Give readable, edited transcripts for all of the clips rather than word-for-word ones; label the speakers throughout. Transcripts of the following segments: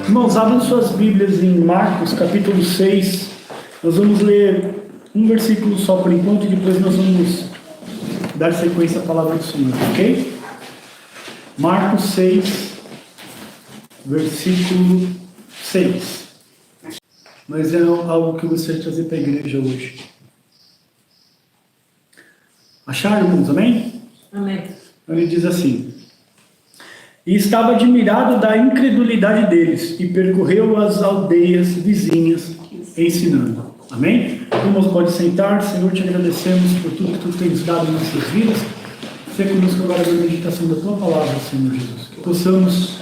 Speaker 1: Irmãos, abram suas Bíblias em Marcos, capítulo 6. Nós vamos ler um versículo só por enquanto e depois nós vamos dar sequência à palavra do Senhor, ok? Marcos 6, versículo 6. Mas é algo que eu gostaria de trazer para a igreja hoje. Acharam, irmãos? Amém?
Speaker 2: Amém.
Speaker 1: Ele diz assim: e estava admirado da incredulidade deles, e percorreu as aldeias vizinhas, ensinando. Amém? Irmãos, pode sentar. Senhor, te agradecemos por tudo que tu tens dado em nossas vidas. Seja conosco agora na meditação da tua palavra, Senhor Jesus. Que possamos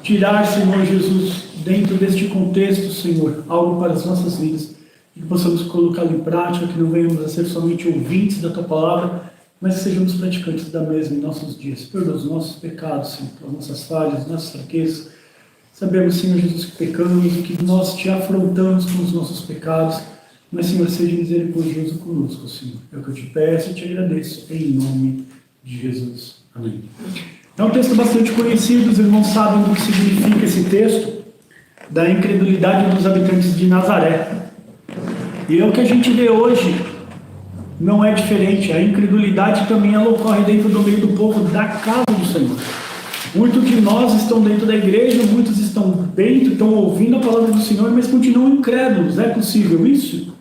Speaker 1: tirar, Senhor Jesus, dentro deste contexto, Senhor, algo para as nossas vidas. E que possamos colocá-lo em prática, que não venhamos a ser somente ouvintes da tua palavra, mas que sejamos praticantes da mesma em nossos dias. Perdoa os nossos pecados, Senhor, as nossas falhas, as nossas fraquezas. Sabemos, Senhor Jesus, que pecamos e que nós te afrontamos com os nossos pecados, mas, Senhor, seja misericordioso conosco, Senhor. É o que eu te peço e te agradeço, em nome de Jesus. Amém. É um texto bastante conhecido, os irmãos sabem o que significa esse texto, da incredulidade dos habitantes de Nazaré. E é o que a gente vê hoje. Não é diferente, a incredulidade também ela ocorre dentro do meio do povo da casa do Senhor. Muitos de nós estão dentro da igreja, muitos estão dentro, estão ouvindo a palavra do Senhor, mas continuam incrédulos. É possível isso?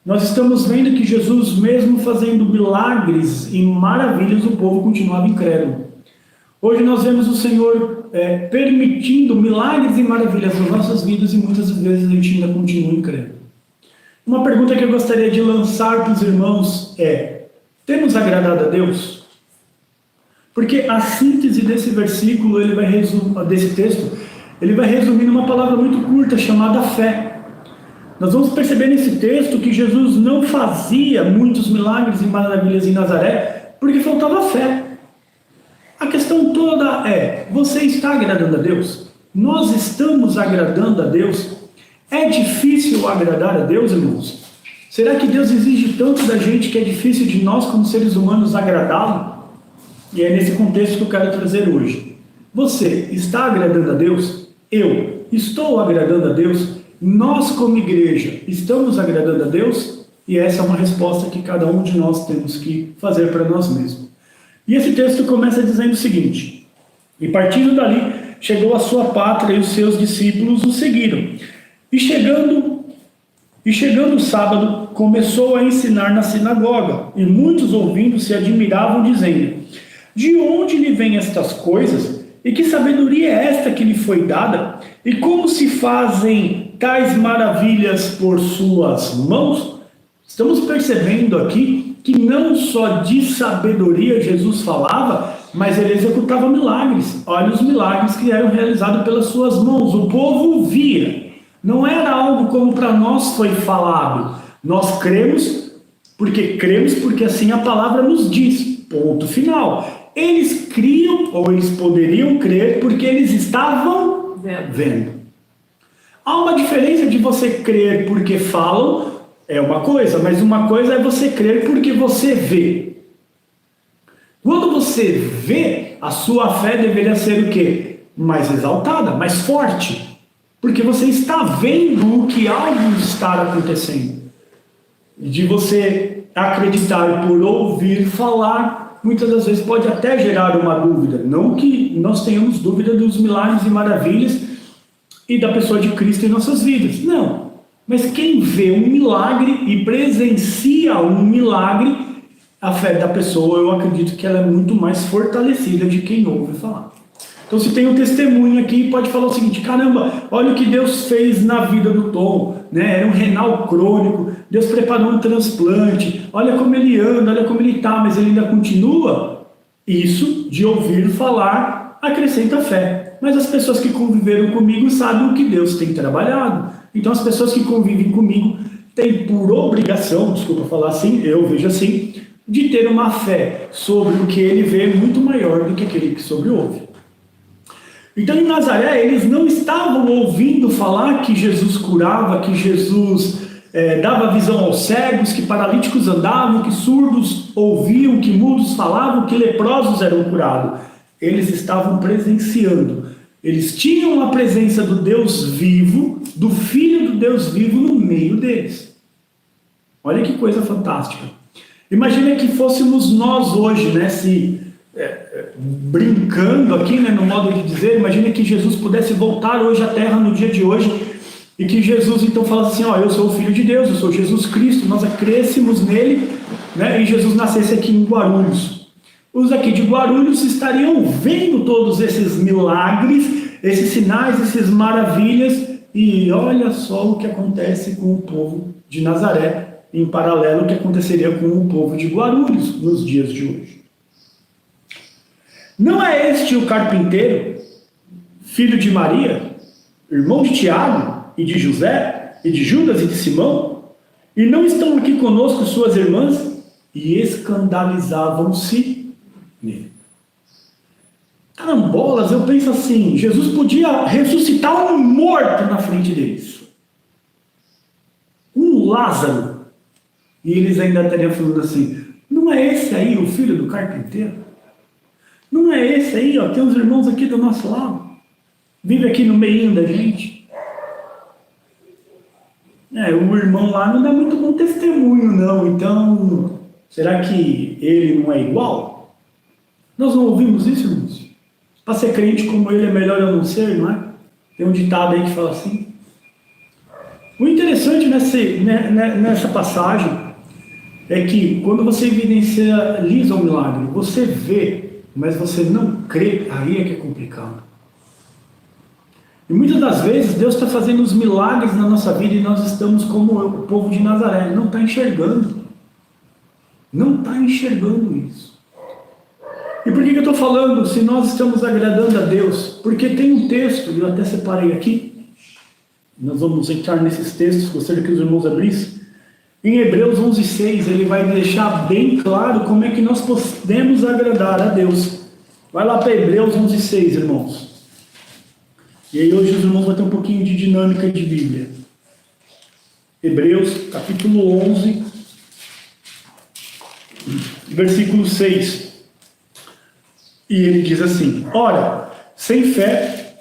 Speaker 1: Nós estamos vendo que Jesus, mesmo fazendo milagres e maravilhas, o povo continuava incrédulo. Hoje nós vemos o Senhor permitindo milagres e maravilhas nas nossas vidas e muitas vezes a gente ainda continua incrédulo. Uma pergunta que eu gostaria de lançar para os irmãos é: temos agradado a Deus? Porque a síntese desse versículo, desse texto, ele vai resumir numa palavra muito curta chamada fé. Nós vamos perceber nesse texto que Jesus não fazia muitos milagres e maravilhas em Nazaré porque faltava fé. A questão toda é: você está agradando a Deus? Nós estamos agradando a Deus? É difícil agradar a Deus, irmãos? Será que Deus exige tanto da gente que é difícil de nós, como seres humanos, agradá-lo? E é nesse contexto que eu quero trazer hoje. Você está agradando a Deus? Eu estou agradando a Deus? Nós, como igreja, estamos agradando a Deus? E essa é uma resposta que cada um de nós temos que fazer para nós mesmos. E esse texto começa dizendo o seguinte: e partindo dali, chegou à sua pátria e os seus discípulos o seguiram. E chegando o sábado, começou a ensinar na sinagoga, e muitos ouvindo se admiravam, dizendo: de onde lhe vêm estas coisas? E que sabedoria é esta que lhe foi dada? E como se fazem tais maravilhas por suas mãos? Estamos percebendo aqui que não só de sabedoria Jesus falava, mas ele executava milagres. Olha os milagres que eram realizados pelas suas mãos. O povo via. Não era algo como para nós foi falado. Nós cremos porque assim a palavra nos diz. Ponto final. Eles criam, ou eles poderiam crer, porque eles estavam vendo. Há uma diferença de você crer porque falam, é uma coisa, mas uma coisa é você crer porque você vê. Quando você vê, a sua fé deveria ser o quê? Mais exaltada, mais forte. Porque você está vendo o que algo está acontecendo. De você acreditar por ouvir falar, muitas das vezes pode até gerar uma dúvida. Não que nós tenhamos dúvida dos milagres e maravilhas e da pessoa de Cristo em nossas vidas. Não. Mas quem vê um milagre e presencia um milagre, a fé da pessoa, eu acredito que ela é muito mais fortalecida de quem ouve falar. Então, se tem um testemunho aqui, pode falar o seguinte: caramba, olha o que Deus fez na vida do Tom, né? Era um renal crônico, Deus preparou um transplante, olha como ele anda, olha como ele está, mas ele ainda continua. Isso, de ouvir falar, acrescenta fé. Mas as pessoas que conviveram comigo sabem o que Deus tem trabalhado. Então, as pessoas que convivem comigo têm por obrigação, desculpa falar assim, eu vejo assim, de ter uma fé sobre o que ele vê muito maior do que aquele que sobre ouve. Então, em Nazaré, eles não estavam ouvindo falar que Jesus curava, que Jesus dava visão aos cegos, que paralíticos andavam, que surdos ouviam, que mudos falavam, que leprosos eram curados. Eles estavam presenciando. Eles tinham a presença do Deus vivo, do Filho do Deus vivo no meio deles. Olha que coisa fantástica. Imagina que fôssemos nós hoje, né, brincando aqui, né, no modo de dizer, imagina que Jesus pudesse voltar hoje à Terra no dia de hoje, e que Jesus então falasse assim, eu sou o Filho de Deus, eu sou Jesus Cristo, nós crescemos nele, né, e Jesus nascesse aqui em Guarulhos. Os aqui de Guarulhos estariam vendo todos esses milagres, esses sinais, essas maravilhas, e olha só o que acontece com o povo de Nazaré, em paralelo ao que aconteceria com o povo de Guarulhos nos dias de hoje. Não é este o carpinteiro, filho de Maria, irmão de Tiago e de José, e de Judas e de Simão? E não estão aqui conosco suas irmãs? E escandalizavam-se nele. Carambolas, eu penso assim, Jesus podia ressuscitar um morto na frente deles. Um Lázaro. E eles ainda estariam falando assim, não é esse aí o filho do carpinteiro? Não é esse aí, tem uns irmãos aqui do nosso lado. Vive aqui no meio da gente. O irmão lá não dá muito bom testemunho, não. Então, será que ele não é igual? Nós não ouvimos isso, irmãos? Para ser crente como ele é melhor eu não ser, não é? Tem um ditado aí que fala assim. O interessante nessa passagem é que quando você evidencia o milagre, você vê, mas você não crê, aí é que é complicado. E muitas das vezes Deus está fazendo os milagres na nossa vida e nós estamos como o povo de Nazaré, não está enxergando. Não está enxergando isso. E por que eu estou falando se nós estamos agradando a Deus? Porque tem um texto, eu até separei aqui, nós vamos entrar nesses textos, gostaria que os irmãos abrissem. Em Hebreus 11:6, ele vai deixar bem claro como é que nós podemos agradar a Deus. Vai lá para Hebreus 11:6, irmãos. E aí hoje os irmãos vão ter um pouquinho de dinâmica de Bíblia. Hebreus, capítulo 11, versículo 6. E ele diz assim, ora, sem fé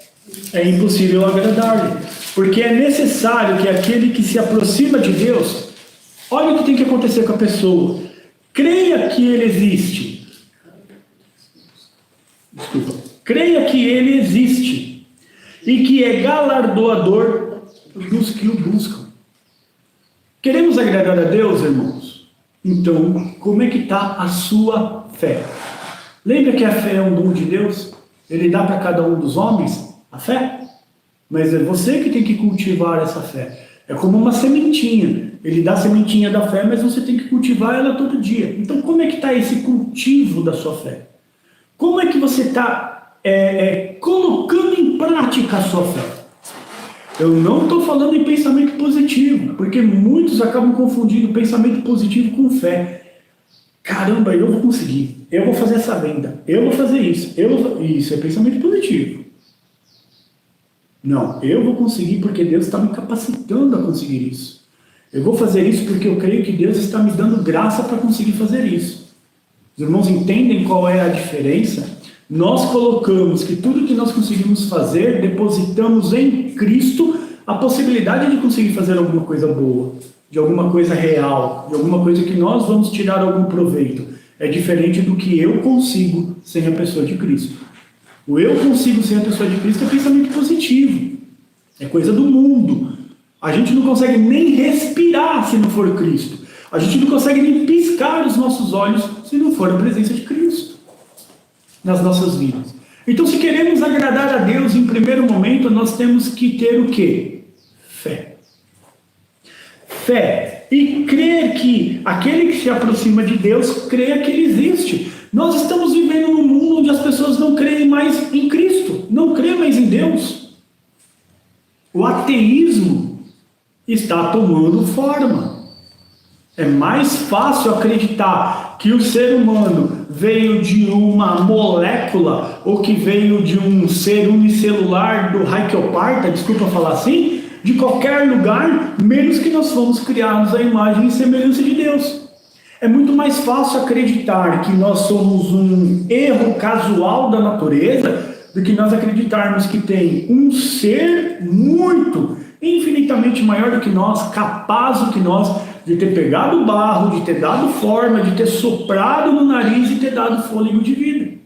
Speaker 1: é impossível agradar-lhe, porque é necessário que aquele que se aproxima de Deus, olha o que tem que acontecer com a pessoa, creia que ele existe. Creia que ele existe e que é galardoador dos que o buscam. Queremos agradar a Deus, irmãos? Então, como é que está a sua fé? Lembra que a fé é um dom de Deus? Ele dá para cada um dos homens a fé? Mas é você que tem que cultivar essa fé. É como uma sementinha. Ele dá a sementinha da fé, mas você tem que cultivar ela todo dia. Então, como é que está esse cultivo da sua fé? Como é que você está colocando em prática a sua fé? Eu não estou falando em pensamento positivo, porque muitos acabam confundindo pensamento positivo com fé. Caramba, eu vou conseguir, eu vou fazer essa venda, eu vou fazer isso, isso é pensamento positivo. Não, eu vou conseguir porque Deus está me capacitando a conseguir isso. Eu vou fazer isso porque eu creio que Deus está me dando graça para conseguir fazer isso. Os irmãos entendem qual é a diferença? Nós colocamos que tudo que nós conseguimos fazer, depositamos em Cristo a possibilidade de conseguir fazer alguma coisa boa, de alguma coisa real, de alguma coisa que nós vamos tirar algum proveito. É diferente do que eu consigo sem a pessoa de Cristo. O eu consigo sem a pessoa de Cristo é pensamento positivo. É coisa do mundo. A gente não consegue nem respirar se não for Cristo. A gente não consegue nem piscar os nossos olhos se não for a presença de Cristo nas nossas vidas. Então, se queremos agradar a Deus em primeiro momento, nós temos que ter o quê? Fé. Fé. E crer que aquele que se aproxima de Deus, creia que Ele existe. Nós estamos vivendo num mundo onde as pessoas não creem mais em Cristo, não creem mais em Deus. O ateísmo está tomando forma. É mais fácil acreditar que o ser humano veio de uma molécula ou que veio de um ser unicelular do Raikkoparta, desculpa falar assim, de qualquer lugar, menos que nós fomos criados à imagem e semelhança de Deus. É muito mais fácil acreditar que nós somos um erro casual da natureza do que nós acreditarmos que tem um ser muito, infinitamente maior do que nós, capaz do que nós, de ter pegado o barro, de ter dado forma, de ter soprado no nariz e ter dado fôlego de vida.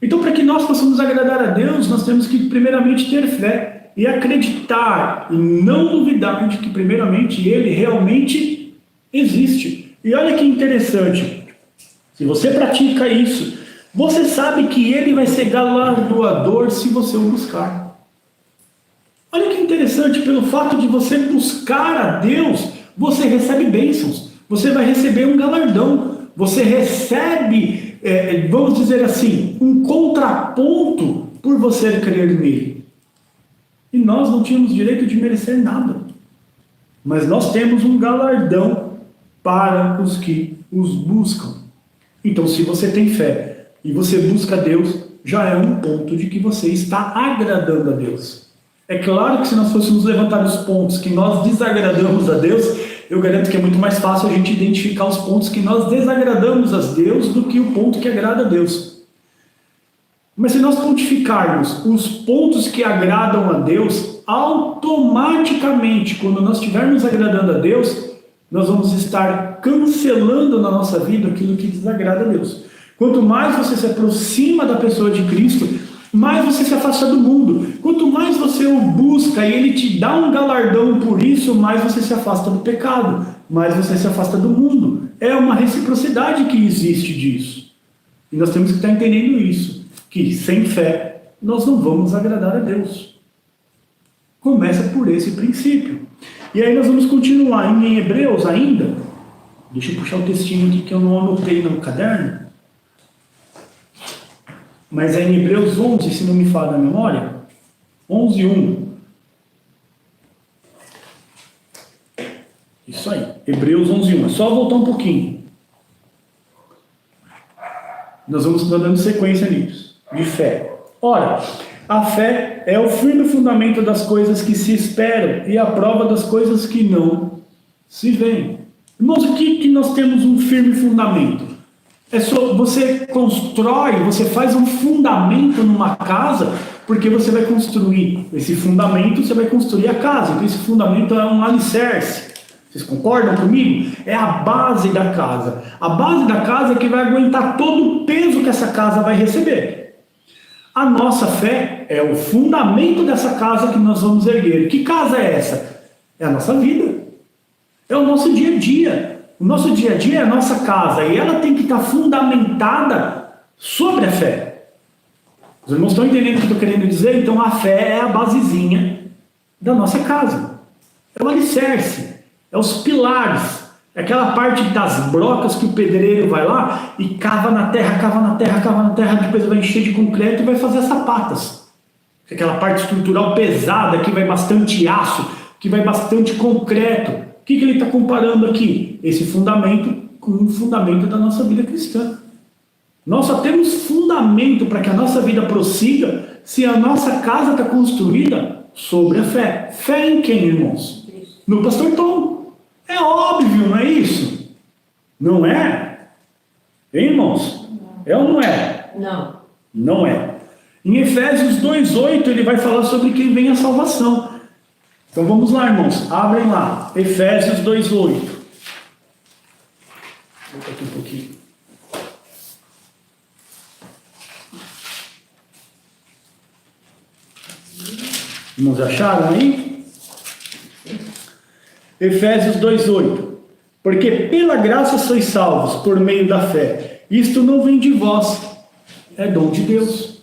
Speaker 1: Então, para que nós possamos agradar a Deus, nós temos que primeiramente ter fé e acreditar e não duvidar de que primeiramente Ele realmente existe. E olha que interessante, se você pratica isso, você sabe que Ele vai ser galardoador se você o buscar. Olha que interessante, pelo fato de você buscar a Deus, você recebe bênçãos, você vai receber um galardão, você recebe, vamos dizer assim, um contraponto por você crer nele. E nós não tínhamos direito de merecer nada, mas nós temos um galardão para os que os buscam. Então, se você tem fé e você busca Deus, já é um ponto de que você está agradando a Deus. É claro que se nós fôssemos levantar os pontos que nós desagradamos a Deus, eu garanto que é muito mais fácil a gente identificar os pontos que nós desagradamos a Deus do que o ponto que agrada a Deus. Mas se nós pontificarmos os pontos que agradam a Deus, automaticamente, quando nós estivermos agradando a Deus, nós vamos estar cancelando na nossa vida aquilo que desagrada a Deus. Quanto mais você se aproxima da pessoa de Cristo, mais você se afasta do mundo. Quanto mais você o busca e ele te dá um galardão por isso, mais você se afasta do pecado, mais você se afasta do mundo. É uma reciprocidade que existe disso. E nós temos que estar entendendo isso, que sem fé nós não vamos agradar a Deus. Começa por esse princípio. E aí nós vamos continuar em Hebreus ainda. Deixa eu puxar o textinho aqui que eu não anotei no caderno. Mas é em Hebreus 11, se não me falha a memória. 11:1. Isso aí, Hebreus 11:1. É só voltar um pouquinho. Nós vamos estar dando sequência nisso, de fé. Ora, a fé é o firme fundamento das coisas que se esperam e a prova das coisas que não se veem. Irmãos, aqui que nós temos um firme fundamento. Você constrói, você faz um fundamento numa casa, porque você vai construir esse fundamento, você vai construir a casa. Então esse fundamento é um alicerce. Vocês concordam comigo? É a base da casa. A base da casa é que vai aguentar todo o peso que essa casa vai receber. A nossa fé é o fundamento dessa casa que nós vamos erguer. Que casa é essa? É a nossa vida. É o nosso dia a dia. O nosso dia a dia é a nossa casa e ela tem que estar fundamentada sobre a fé. Os irmãos estão entendendo o que eu estou querendo dizer? Então a fé é a basezinha da nossa casa. É o alicerce, é os pilares, é aquela parte das brocas que o pedreiro vai lá e cava na terra, cava na terra, cava na terra, depois vai encher de concreto e vai fazer as sapatas. Aquela parte estrutural pesada que vai bastante aço, que vai bastante concreto. O que ele está comparando aqui? Esse fundamento com o fundamento da nossa vida cristã. Nós só temos fundamento para que a nossa vida prossiga se a nossa casa está construída sobre a fé. Fé em quem, irmãos? No pastor Tom. É óbvio, não é isso? Não é? Hein, irmãos? É ou não é?
Speaker 2: Não.
Speaker 1: Não é. Em Efésios 2:8 ele vai falar sobre quem vem a salvação. Então vamos lá, irmãos, abrem lá, Efésios 2:8. Vou botar aqui um pouquinho. Irmãos, acharam aí? Efésios 2:8. Porque pela graça sois salvos por meio da fé. Isto não vem de vós, é dom de Deus.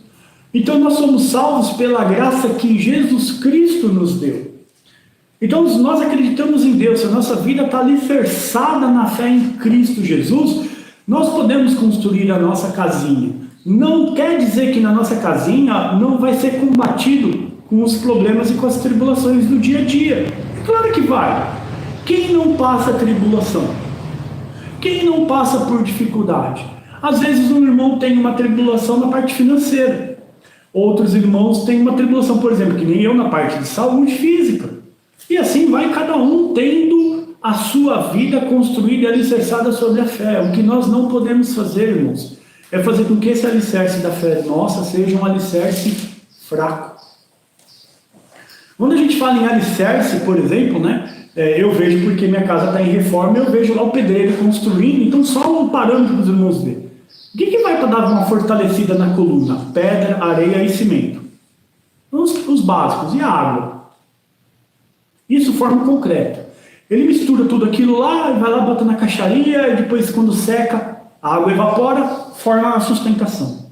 Speaker 1: Então nós somos salvos pela graça que Jesus Cristo nos deu. Então, se nós acreditamos em Deus, se a nossa vida está alicerçada na fé em Cristo Jesus, nós podemos construir a nossa casinha. Não quer dizer que na nossa casinha não vai ser combatido com os problemas e com as tribulações do dia a dia. Claro que vai. Quem não passa tribulação? Quem não passa por dificuldade? Às vezes um irmão tem uma tribulação na parte financeira. Outros irmãos têm uma tribulação, por exemplo, que nem eu, na parte de saúde física. E assim vai cada um tendo a sua vida construída e alicerçada sobre a fé. O que nós não podemos fazer, irmãos, é fazer com que esse alicerce da fé nossa seja um alicerce fraco. Quando a gente fala em alicerce, por exemplo, né, eu vejo, porque minha casa está em reforma, eu vejo lá o pedreiro construindo, então só um parâmetro para os irmãos verem. O que vai para dar uma fortalecida na coluna? Pedra, areia e cimento. Os básicos. E a água? Isso forma concreto. Ele mistura tudo aquilo lá, vai lá, bota na caixaria, e depois quando seca, a água evapora, forma a sustentação.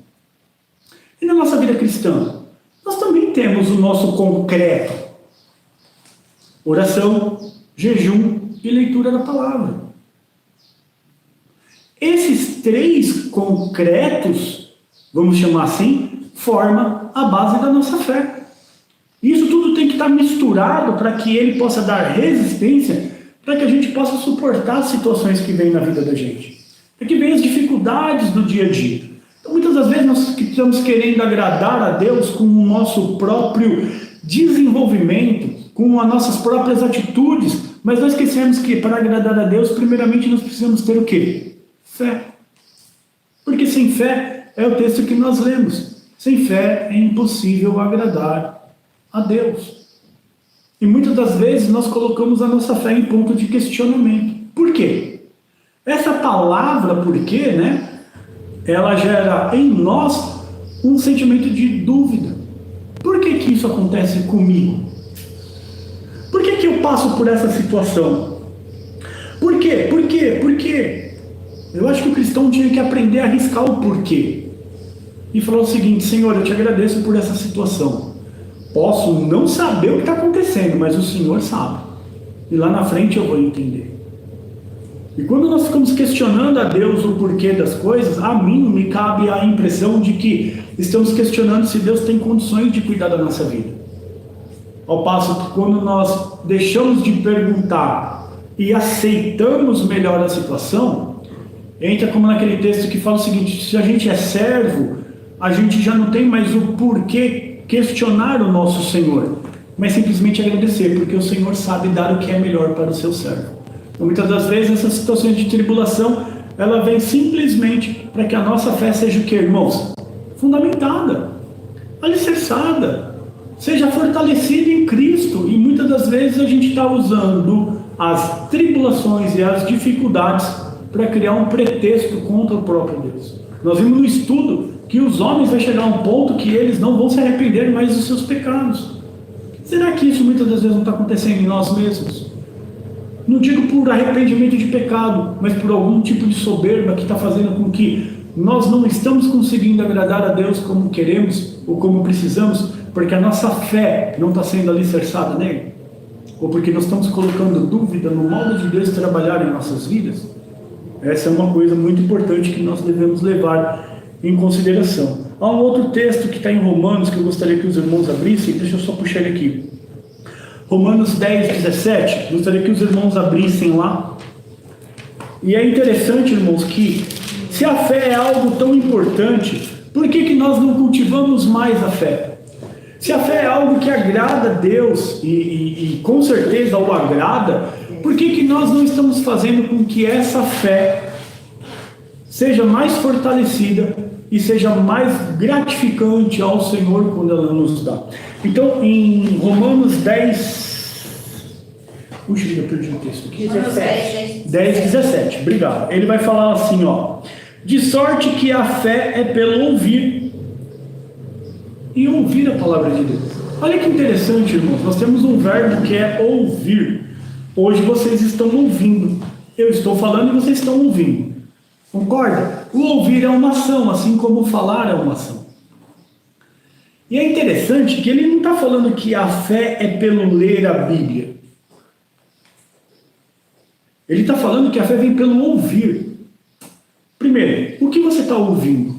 Speaker 1: E na nossa vida cristã? Nós também temos o nosso concreto. Oração, jejum e leitura da palavra. Esses 3 concretos, vamos chamar assim, formam a base da nossa fé. Isso tudo tem que estar misturado para que ele possa dar resistência, para que a gente possa suportar as situações que vêm na vida da gente. Para que venham as dificuldades do dia a dia. Então, muitas das vezes nós estamos querendo agradar a Deus com o nosso próprio desenvolvimento, com as nossas próprias atitudes, mas nós esquecemos que para agradar a Deus, primeiramente nós precisamos ter o quê? Fé. Porque sem fé, é o texto que nós lemos, sem fé é impossível agradar a Deus. E muitas das vezes nós colocamos a nossa fé em ponto de questionamento. Por quê? Essa palavra por quê, né? Ela gera em nós um sentimento de dúvida. Por que isso acontece comigo? Por que eu passo por essa situação? Por quê? Por quê? Por quê? Eu acho que o cristão tinha que aprender a arriscar o porquê. E falar o seguinte: Senhor, eu te agradeço por essa situação. Posso não saber o que está acontecendo, mas o Senhor sabe. E lá na frente eu vou entender. E quando nós ficamos questionando a Deus o porquê das coisas, a mim me cabe a impressão de que estamos questionando se Deus tem condições de cuidar da nossa vida. Ao passo que quando nós deixamos de perguntar e aceitamos melhor a situação, entra como naquele texto que fala o seguinte: se a gente é servo, a gente já não tem mais o porquê questionar o nosso Senhor, mas simplesmente agradecer, porque o Senhor sabe dar o que é melhor para o seu servo. Então, muitas das vezes, essas situações de tribulação, ela vem simplesmente para que a nossa fé seja o que, irmãos? Fundamentada, alicerçada, seja fortalecida em Cristo. E muitas das vezes a gente está usando as tribulações e as dificuldades para criar um pretexto contra o próprio Deus. Nós vimos no estudo que os homens vão chegar a um ponto que eles não vão se arrepender mais dos seus pecados. Será que isso muitas das vezes não está acontecendo em nós mesmos? Não digo por arrependimento de pecado, mas por algum tipo de soberba que está fazendo com que nós não estamos conseguindo agradar a Deus como queremos ou como precisamos, porque a nossa fé não está sendo alicerçada nele? Ou porque nós estamos colocando dúvida no modo de Deus trabalhar em nossas vidas? Essa é uma coisa muito importante que nós devemos levar em consideração. Há um outro texto que está em Romanos que eu gostaria que os irmãos abrissem. Deixa eu só puxar ele aqui. Romanos 10, 17. Gostaria que os irmãos abrissem lá. E é interessante, irmãos, que se a fé é algo tão importante, por que nós não cultivamos mais a fé? Se a fé é algo que agrada a Deus e com certeza o agrada, por que nós não estamos fazendo com que essa fé seja mais fortalecida e seja mais gratificante ao Senhor quando ela nos dá? Então, em Romanos 10... Puxa, eu perdi o texto aqui. 10, 17. Obrigado. Ele vai falar assim, ó: de sorte que a fé é pelo ouvir e ouvir a palavra de Deus. Olha que interessante, irmãos. Nós temos um verbo que é ouvir. Hoje vocês estão ouvindo. Eu estou falando e vocês estão ouvindo. Concorda? O ouvir é uma ação, assim como o falar é uma ação. E é interessante que ele não está falando que a fé é pelo ler a Bíblia. Ele está falando que a fé vem pelo ouvir. Primeiro, o que você está ouvindo?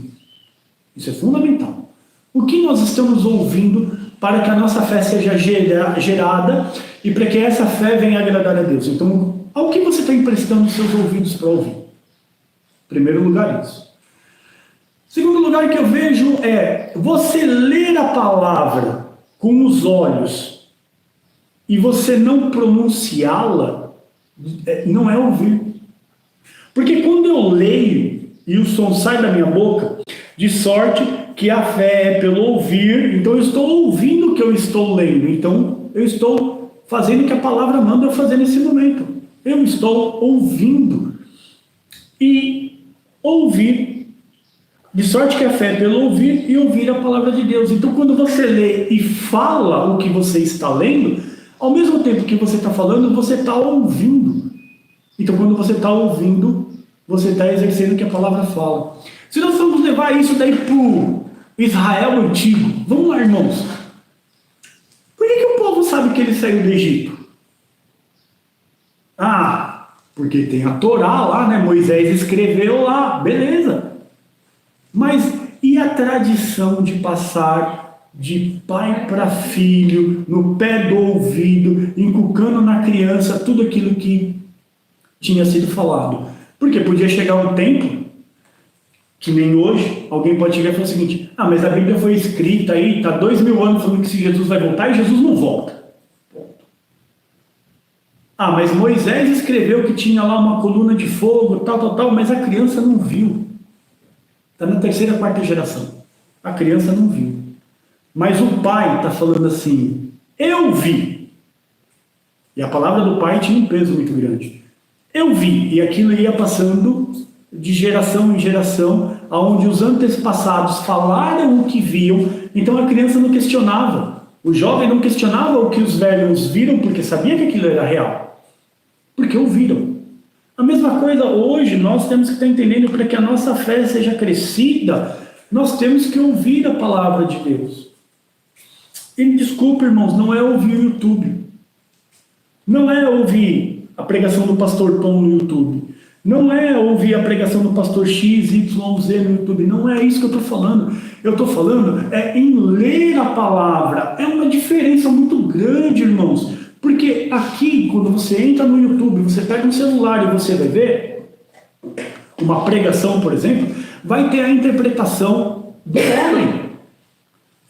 Speaker 1: Isso é fundamental. O que nós estamos ouvindo para que a nossa fé seja gerada e para que essa fé venha agradar a Deus? Então, ao que você está emprestando os seus ouvidos para ouvir? Em primeiro lugar, isso. Segundo lugar que eu vejo é você ler a palavra com os olhos e você não pronunciá-la, não é ouvir. Porque quando eu leio e o som sai da minha boca, De sorte que a fé é pelo ouvir, então eu estou ouvindo o que eu estou lendo, então eu estou fazendo o que a palavra manda eu fazer nesse momento. Eu estou ouvindo. E ouvir, de sorte que a fé é pelo ouvir e ouvir a palavra de Deus. Então quando você lê e fala o que você está lendo, ao mesmo tempo que você está falando, você está ouvindo. Então quando você está ouvindo, você está exercendo o que a palavra fala. Se nós vamos levar isso daí para o Israel antigo, vamos lá, irmãos. Por que o povo sabe que ele saiu do Egito? Porque tem a Torá lá, né? Moisés escreveu lá, beleza. Mas e a tradição de passar de pai para filho, no pé do ouvido, inculcando na criança tudo aquilo que tinha sido falado? Porque podia chegar um tempo, que nem hoje, alguém pode chegar e falar o seguinte: mas a Bíblia foi escrita aí, está 2000 anos falando que se Jesus vai voltar e Jesus não volta. Mas Moisés escreveu que tinha lá uma coluna de fogo, tal, mas a criança não viu. Está na 3ª, 4ª geração. A criança não viu. Mas o pai está falando assim: eu vi. E a palavra do pai tinha um peso muito grande. Eu vi. E aquilo ia passando de geração em geração, onde os antepassados falaram o que viam. Então a criança não questionava. O jovem não questionava o que os velhos viram, porque sabia que aquilo era real. Porque ouviram. A mesma coisa hoje, nós temos que estar entendendo, para que a nossa fé seja crescida, nós temos que ouvir a palavra de Deus. E me desculpe, irmãos, não é ouvir o YouTube. Não é ouvir a pregação do pastor Tom no YouTube. Não é ouvir a pregação do pastor XYZ no YouTube. Não é isso que eu estou falando. Eu estou falando em ler a palavra. É uma diferença muito grande, irmãos. Porque aqui, quando você entra no YouTube, você pega um celular e você vai ver uma pregação, por exemplo, vai ter a interpretação do homem.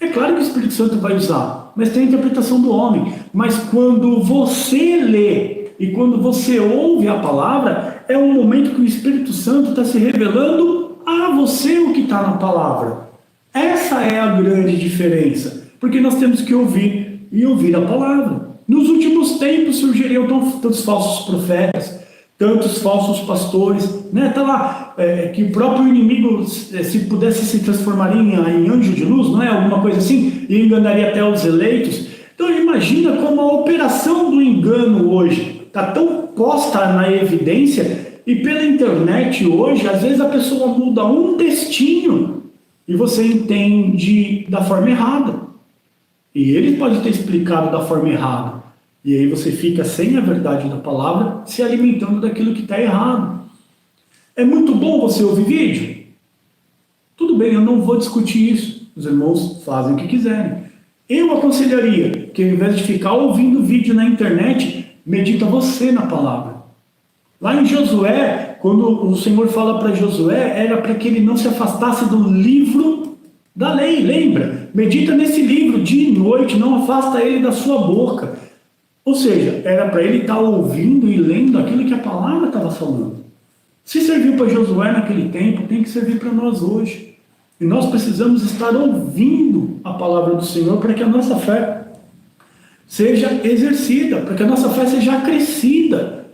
Speaker 1: É claro que o Espírito Santo vai usar, mas tem a interpretação do homem. Mas quando você lê e quando você ouve a palavra, é um momento que o Espírito Santo está se revelando a você o que está na palavra. Essa é a grande diferença, porque nós temos que ouvir e ouvir a palavra. Nos últimos tempos surgiriam tantos falsos profetas, tantos falsos pastores, né? Tá lá, que o próprio inimigo, se pudesse, se transformaria em anjo de luz, não é? Alguma coisa assim, e enganaria até os eleitos. Então imagina como a operação do engano hoje está tão posta na evidência, e pela internet hoje, às vezes a pessoa muda um textinho e você entende da forma errada. E ele pode ter explicado da forma errada. E aí você fica sem a verdade da palavra, se alimentando daquilo que está errado. É muito bom você ouvir vídeo? Tudo bem, eu não vou discutir isso. Os irmãos fazem o que quiserem. Eu aconselharia que, ao invés de ficar ouvindo vídeo na internet, medita você na palavra. Lá em Josué, quando o Senhor fala para Josué, era para que ele não se afastasse do livro da lei, lembra? Medita nesse livro dia e noite, não afasta ele da sua boca. Ou seja, era para ele estar ouvindo e lendo aquilo que a palavra estava falando. Se serviu para Josué naquele tempo, tem que servir para nós hoje. E nós precisamos estar ouvindo a palavra do Senhor para que a nossa fé seja exercida, para que a nossa fé seja acrescida.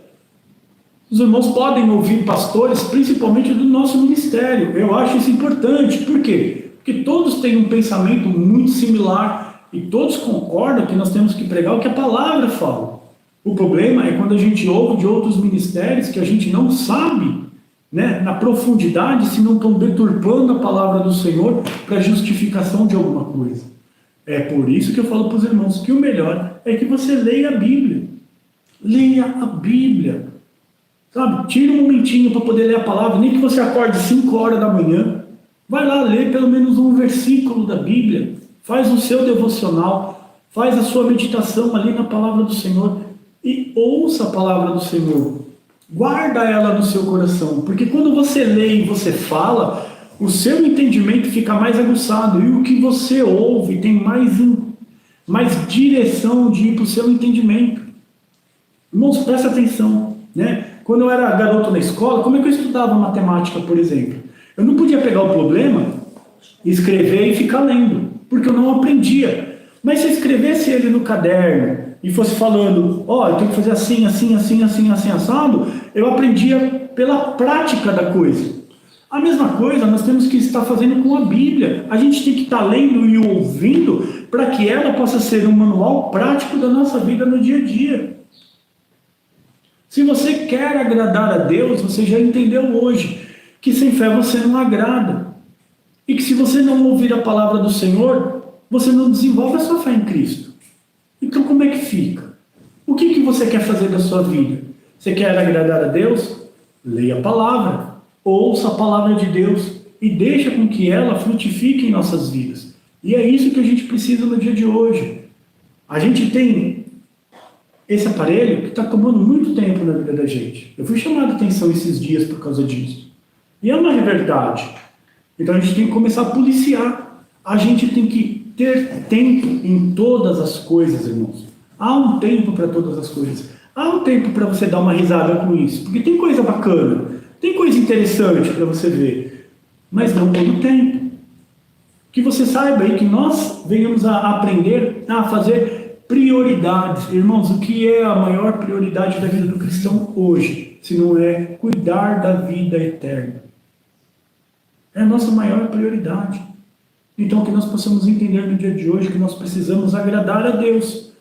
Speaker 1: Os irmãos podem ouvir pastores, principalmente do nosso ministério. Eu acho isso importante. Por quê? Porque todos têm um pensamento muito similar e todos concordam que nós temos que pregar o que a palavra fala. O problema é quando a gente ouve de outros ministérios que a gente não sabe, né, na profundidade, se não estão deturpando a palavra do Senhor para justificação de alguma coisa. É por isso que eu falo para os irmãos que o melhor é que você leia a Bíblia. Leia a Bíblia. Sabe? Tira um momentinho para poder ler a palavra, nem que você acorde 5 horas da manhã. Vai lá ler pelo menos um versículo da Bíblia. Faz o seu devocional. Faz a sua meditação ali na palavra do Senhor. E ouça a palavra do Senhor. Guarda ela no seu coração. Porque quando você lê e você fala, o seu entendimento fica mais aguçado. E o que você ouve tem mais direção de ir para o seu entendimento. Irmãos, presta atenção, né? Quando eu era garoto na escola, como é que eu estudava matemática, por exemplo? Eu não podia pegar o problema escrever e ficar lendo, porque eu não aprendia. Mas se eu escrevesse ele no caderno e fosse falando, eu tenho que fazer assim, assim, assim, assim, assim, assado, eu aprendia pela prática da coisa. A mesma coisa nós temos que estar fazendo com a Bíblia. A gente tem que estar lendo e ouvindo para que ela possa ser um manual prático da nossa vida no dia a dia. Se você quer agradar a Deus, você já entendeu hoje que sem fé você não agrada. E que se você não ouvir a palavra do Senhor, você não desenvolve a sua fé em Cristo. Então como é que fica? O que você quer fazer da sua vida? Você quer agradar a Deus? Leia a palavra, ouça a palavra de Deus e deixa com que ela frutifique em nossas vidas. E é isso que a gente precisa no dia de hoje. A gente tem esse aparelho que está tomando muito tempo na vida da gente. Eu fui chamado a atenção esses dias por causa disso. E é uma verdade. Então a gente tem que começar a policiar. A gente tem que ter tempo em todas as coisas, irmãos. Há um tempo para todas as coisas. Há um tempo para você dar uma risada com isso. Porque tem coisa bacana, tem coisa interessante para você ver. Mas não todo o tempo. Que você saiba aí que nós venhamos a aprender a fazer prioridades. Irmãos, o que é a maior prioridade da vida do cristão hoje? Se não é cuidar da vida eterna. É a nossa maior prioridade. Então que nós possamos entender no dia de hoje que nós precisamos agradar a Deus.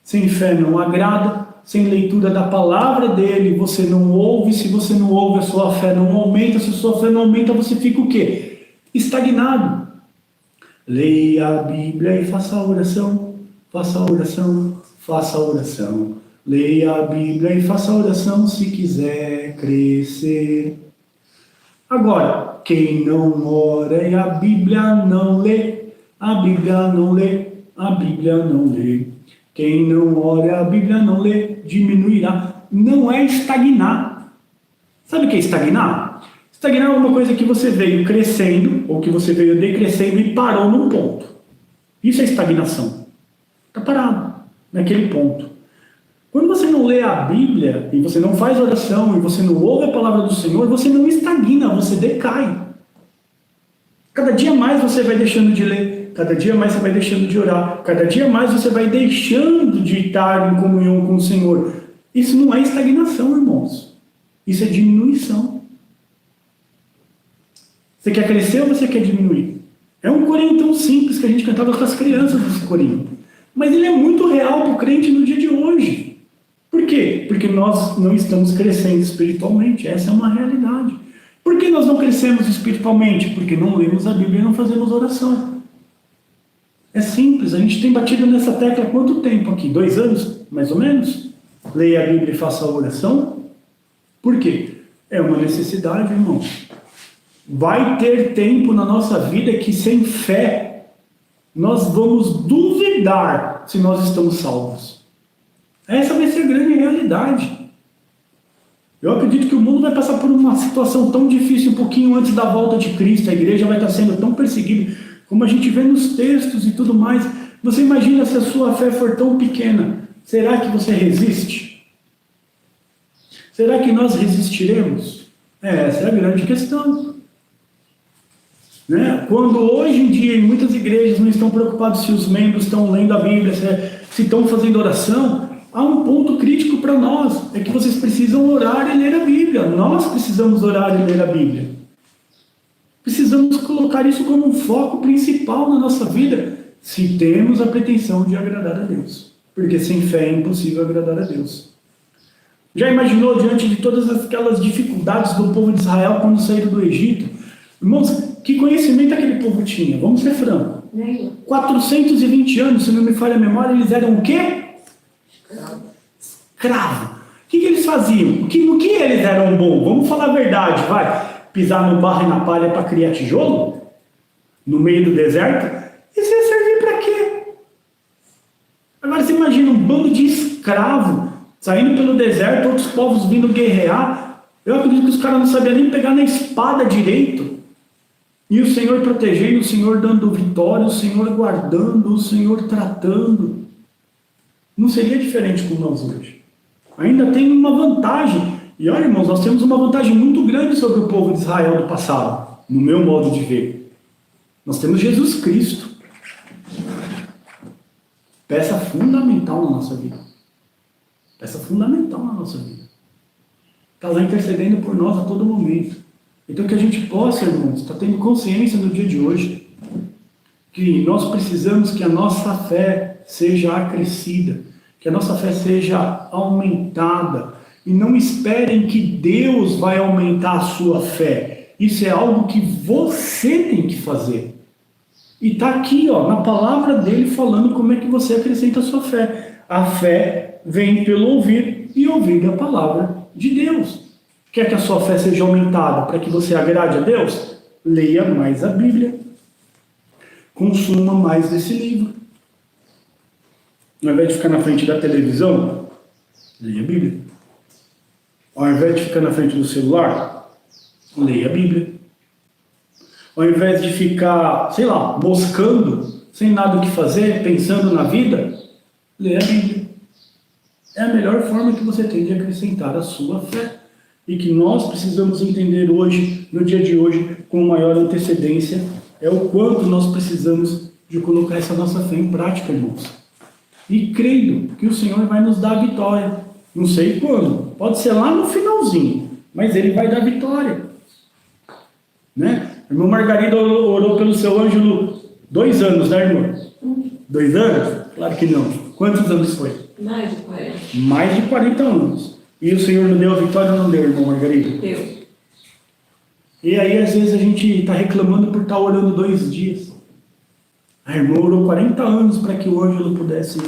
Speaker 1: Sem fé não agrada. Sem leitura da palavra dele, você não ouve. Se você não ouve, a sua fé não aumenta. Se a sua fé não aumenta, você fica o quê? Estagnado. Leia a Bíblia e faça a oração. Faça a oração. Faça a oração. Leia a Bíblia e faça a oração se quiser crescer. Agora, quem não ora e a Bíblia não lê, a Bíblia não lê, a Bíblia não lê. Quem não ora, a Bíblia não lê, diminuirá. Não é estagnar. Sabe o que é estagnar? Estagnar é uma coisa que você veio crescendo, ou que você veio decrescendo e parou num ponto. Isso é estagnação. Está parado naquele ponto. Quando você não lê a Bíblia, e você não faz oração, e você não ouve a palavra do Senhor, você não estagna, você decai. Cada dia mais você vai deixando de ler, cada dia mais você vai deixando de orar, cada dia mais você vai deixando de estar em comunhão com o Senhor. Isso não é estagnação, irmãos. Isso é diminuição. Você quer crescer ou você quer diminuir? É um corinho tão simples que a gente cantava com as crianças desse corinho. Mas ele é muito real para o crente no dia de hoje. Por quê? Porque nós não estamos crescendo espiritualmente. Essa é uma realidade. Por que nós não crescemos espiritualmente? Porque não lemos a Bíblia e não fazemos oração. É simples. A gente tem batido nessa tecla há quanto tempo aqui? 2 anos, mais ou menos? Leia a Bíblia e faça a oração. Por quê? É uma necessidade, irmão. Vai ter tempo na nossa vida que sem fé nós vamos duvidar se nós estamos salvos. Essa vai ser a grande realidade. Eu acredito que o mundo vai passar por uma situação tão difícil um pouquinho antes da volta de Cristo. A igreja vai estar sendo tão perseguida, como a gente vê nos textos e tudo mais. Você imagina se a sua fé for tão pequena. Será que você resiste? Será que nós resistiremos? Essa é a grande questão. Né? Quando hoje em dia em muitas igrejas não estão preocupados se os membros estão lendo a Bíblia, se estão fazendo oração, há um ponto crítico para nós, é que vocês precisam orar e ler a Bíblia. Nós precisamos orar e ler a Bíblia. Precisamos colocar isso como um foco principal na nossa vida, se temos a pretensão de agradar a Deus. Porque sem fé é impossível agradar a Deus. Já imaginou diante de todas aquelas dificuldades do povo de Israel quando saíram do Egito? Irmãos, que conhecimento aquele povo tinha? Vamos ser francos. 420 anos, se não me falha a memória, eles eram o quê? Escravo. O que eles faziam? No que eles eram bons? Vamos falar a verdade, vai. Pisar no barro e na palha para criar tijolo? No meio do deserto? Isso ia servir para quê? Agora você imagina um bando de escravo saindo pelo deserto, outros povos vindo guerrear. Eu acredito que os caras não sabiam nem pegar na espada direito. E o Senhor protegendo, o Senhor dando vitória, o Senhor guardando, o Senhor tratando. Não seria diferente com nós hoje. Ainda tem uma vantagem. E olha, irmãos, nós temos uma vantagem muito grande sobre o povo de Israel do passado, no meu modo de ver. Nós temos Jesus Cristo. Peça fundamental na nossa vida. Peça fundamental na nossa vida. Está lá intercedendo por nós a todo momento. Então que a gente possa, irmãos, estar tendo consciência no dia de hoje que nós precisamos que a nossa fé seja acrescida, que a nossa fé seja aumentada. E não esperem que Deus vai aumentar a sua fé. Isso é algo que você tem que fazer. E está aqui, na palavra dele, falando como é que você acrescenta a sua fé. A fé vem pelo ouvir e ouvir a palavra de Deus. Quer que a sua fé seja aumentada para que você agrade a Deus? Leia mais a Bíblia. Consuma mais desse livro. Ao invés de ficar na frente da televisão, leia a Bíblia. Ao invés de ficar na frente do celular, leia a Bíblia. Ao invés de ficar, moscando, sem nada o que fazer, pensando na vida, leia a Bíblia. É a melhor forma que você tem de acrescentar a sua fé. E que nós precisamos entender hoje, no dia de hoje, com maior antecedência, é o quanto nós precisamos de colocar essa nossa fé em prática, irmãos. E creio que o Senhor vai nos dar a vitória. Não sei quando, pode ser lá no finalzinho, mas Ele vai dar vitória. Né? Irmã Margarida orou pelo seu Ângelo 2 anos, né, irmã? 2 anos? Claro que não. Quantos anos foi?
Speaker 2: Mais de 40.
Speaker 1: Mais de 40 anos. E o Senhor não deu a vitória ou não deu, irmã Margarida?
Speaker 2: Deu.
Speaker 1: E aí, às vezes, a gente está reclamando por estar orando 2 dias. A irmã orou 40 anos para que o Ângelo pudesse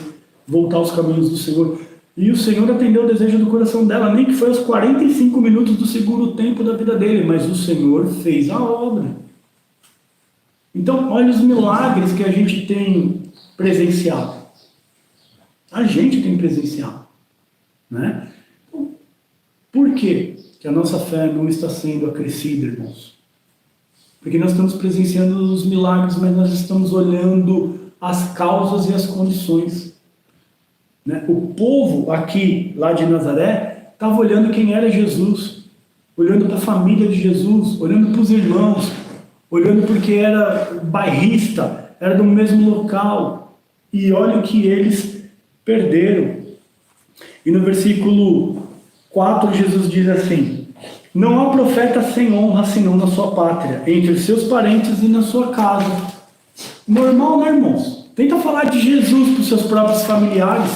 Speaker 1: voltar aos caminhos do Senhor. E o Senhor atendeu o desejo do coração dela, nem que foi aos 45 minutos do segundo tempo da vida dele, mas o Senhor fez a obra. Então, olha os milagres que a gente tem presenciado. A gente tem presenciado. Né? Por quê que a nossa fé não está sendo acrescida, irmãos? Porque nós estamos presenciando os milagres, mas nós estamos olhando as causas e as condições. Né? O povo aqui, lá de Nazaré, estava olhando quem era Jesus, olhando para a família de Jesus, olhando para os irmãos, olhando porque era bairrista, era do mesmo local. E olha o que eles perderam. E no versículo 4, Jesus diz assim: não há profeta sem honra senão na sua pátria, entre os seus parentes e na sua casa. Normal, né, irmãos? Tenta falar de Jesus para os seus próprios familiares.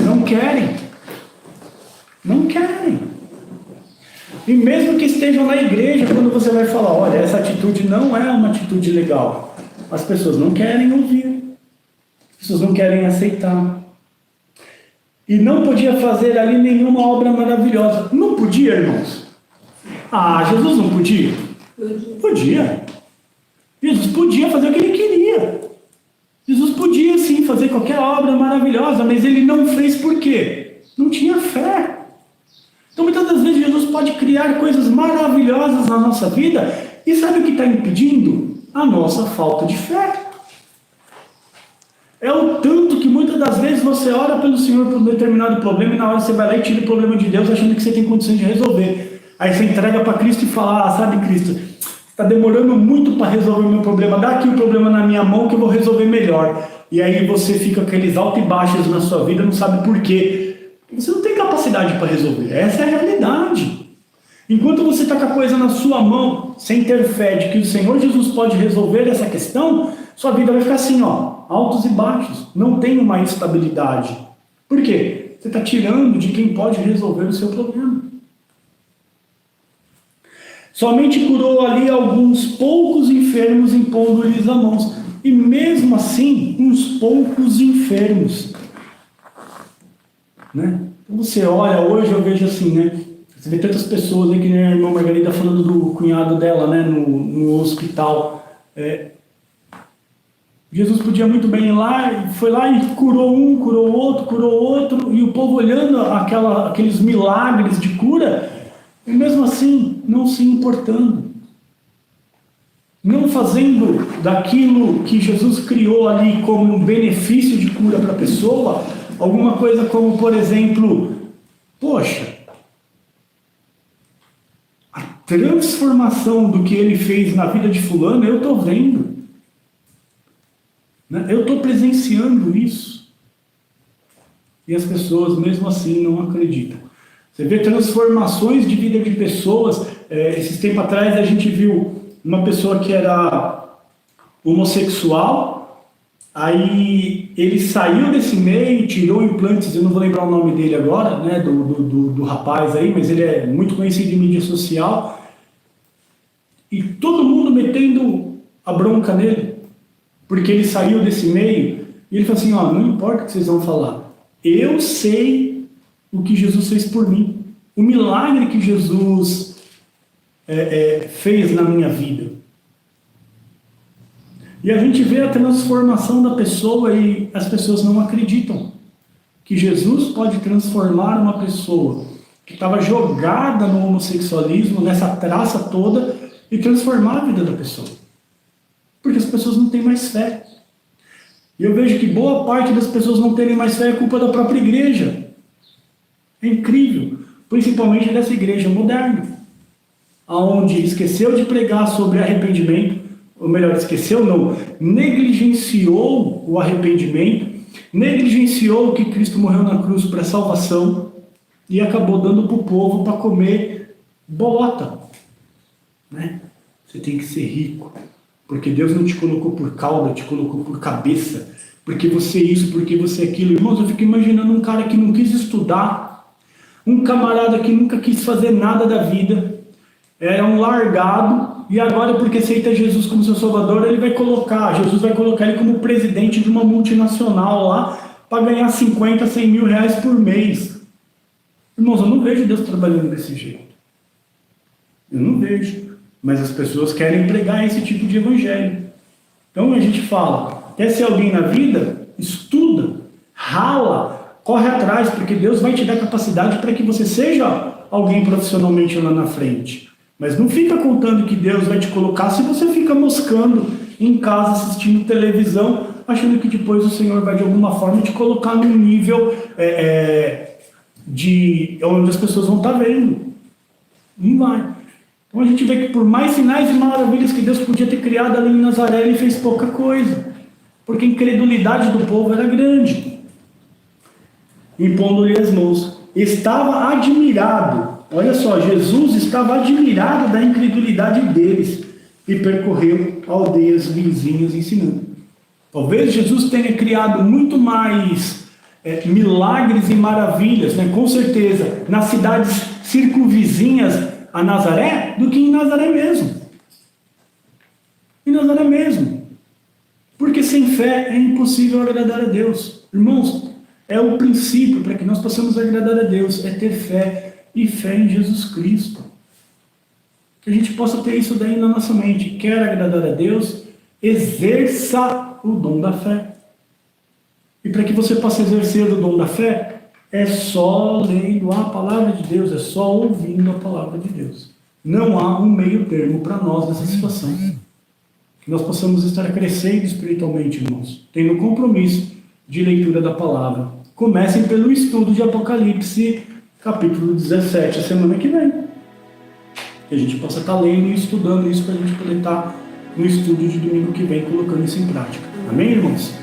Speaker 1: Não querem. Não querem. E mesmo que estejam na igreja, quando você vai falar, olha, essa atitude não é uma atitude legal, as pessoas não querem ouvir. As pessoas não querem aceitar. E não podia fazer ali nenhuma obra maravilhosa. Não podia, irmãos? Jesus não podia? Podia. Jesus podia fazer o que ele queria. Jesus podia sim fazer qualquer obra maravilhosa, mas ele não fez por quê? Não tinha fé. Então muitas das vezes Jesus pode criar coisas maravilhosas na nossa vida, e sabe o que está impedindo? A nossa falta de fé. É o tanto que muitas das vezes você ora pelo Senhor por um determinado problema, e na hora você vai lá e tira o problema de Deus achando que você tem condições de resolver. Aí você entrega para Cristo e fala, sabe, Cristo, está demorando muito para resolver o meu problema, dá aqui o problema na minha mão que eu vou resolver melhor. E aí você fica com aqueles altos e baixos na sua vida, não sabe por quê. Você não tem capacidade para resolver. Essa é a realidade. Enquanto você está com a coisa na sua mão, sem ter fé de que o Senhor Jesus pode resolver essa questão, sua vida vai ficar assim, altos e baixos. Não tem uma estabilidade. Por quê? Você está tirando de quem pode resolver o seu problema. Somente curou ali alguns poucos enfermos, impondo-lhes as mãos. E mesmo assim, uns poucos enfermos. Né? Então você olha, hoje eu vejo assim, né? Você vê tantas pessoas, que nem a irmã Margarida falando do cunhado dela, né? no hospital. Jesus podia muito bem ir lá, foi lá e curou um, curou outro, e o povo olhando aqueles milagres de cura, e mesmo assim não se importando. Não fazendo daquilo que Jesus criou ali como um benefício de cura para a pessoa, alguma coisa como, por exemplo, poxa, há transformação do que ele fez na vida de fulano, eu estou vendo. Né? Eu estou presenciando isso. E as pessoas, mesmo assim, não acreditam. Você vê transformações de vida de pessoas. Esses tempos atrás a gente viu uma pessoa que era homossexual, aí ele saiu desse meio, tirou implantes, eu não vou lembrar o nome dele agora, né, do rapaz aí, mas ele é muito conhecido em mídia social, e todo mundo metendo a bronca nele, porque ele saiu desse meio, e ele falou assim, ó, não importa o que vocês vão falar, eu sei o que Jesus fez por mim, o milagre que Jesus fez na minha vida. E a gente vê a transformação da pessoa e as pessoas não acreditam que Jesus pode transformar uma pessoa que estava jogada no homossexualismo, nessa traça toda, e transformar a vida da pessoa. Porque as pessoas não têm mais fé. E eu vejo que boa parte das pessoas não terem mais fé é culpa da própria igreja. É incrível. Principalmente dessa igreja moderna, onde esqueceu de pregar sobre arrependimento, ou melhor, esqueceu não, negligenciou o arrependimento, negligenciou que Cristo morreu na cruz para salvação e acabou dando para o povo para comer bolota. Né? Você tem que ser rico, porque Deus não te colocou por cauda, te colocou por cabeça, porque você isso, porque você aquilo. Irmãos, eu fico imaginando um cara que não quis estudar, um camarada que nunca quis fazer nada da vida, era um largado, e agora porque aceita Jesus como seu salvador, Jesus vai colocar ele como presidente de uma multinacional lá, para ganhar 50, 100 mil reais por mês. Irmãos, eu não vejo Deus trabalhando desse jeito. Eu não vejo. Mas as pessoas querem pregar esse tipo de evangelho. Então a gente fala, quer ser alguém na vida? Estuda, rala, corre atrás, porque Deus vai te dar capacidade para que você seja alguém profissionalmente lá na frente. Mas não fica contando que Deus vai te colocar se você fica moscando em casa, assistindo televisão, achando que depois o Senhor vai de alguma forma te colocar num nível de onde as pessoas vão estar vendo. Não vai. Então a gente vê que por mais sinais e maravilhas que Deus podia ter criado ali em Nazaré, ele fez pouca coisa. Porque a incredulidade do povo era grande. Impondo-lhe as mãos. Estava admirado. Olha só, Jesus estava admirado da incredulidade deles e percorreu aldeias vizinhas ensinando. Talvez Jesus tenha criado muito mais milagres e maravilhas, né? Com certeza, nas cidades circunvizinhas a Nazaré, do que em Nazaré mesmo. Em Nazaré mesmo. Porque sem fé é impossível agradar a Deus. Irmãos, é o princípio para que nós possamos agradar a Deus, é ter fé e fé em Jesus Cristo. Que a gente possa ter isso daí na nossa mente. Quer agradar a Deus? Exerça o dom da fé. E para que você possa exercer o dom da fé, é só lendo a palavra de Deus, é só ouvindo a palavra de Deus. Não há um meio termo para nós nessa situação. Que nós possamos estar crescendo espiritualmente, irmãos, tendo compromisso de leitura da palavra. Comecem pelo estudo de Apocalipse, capítulo 17, a semana que vem. Que a gente possa estar lendo e estudando isso para a gente poder estar no estudo de domingo que vem, colocando isso em prática. Amém, irmãos?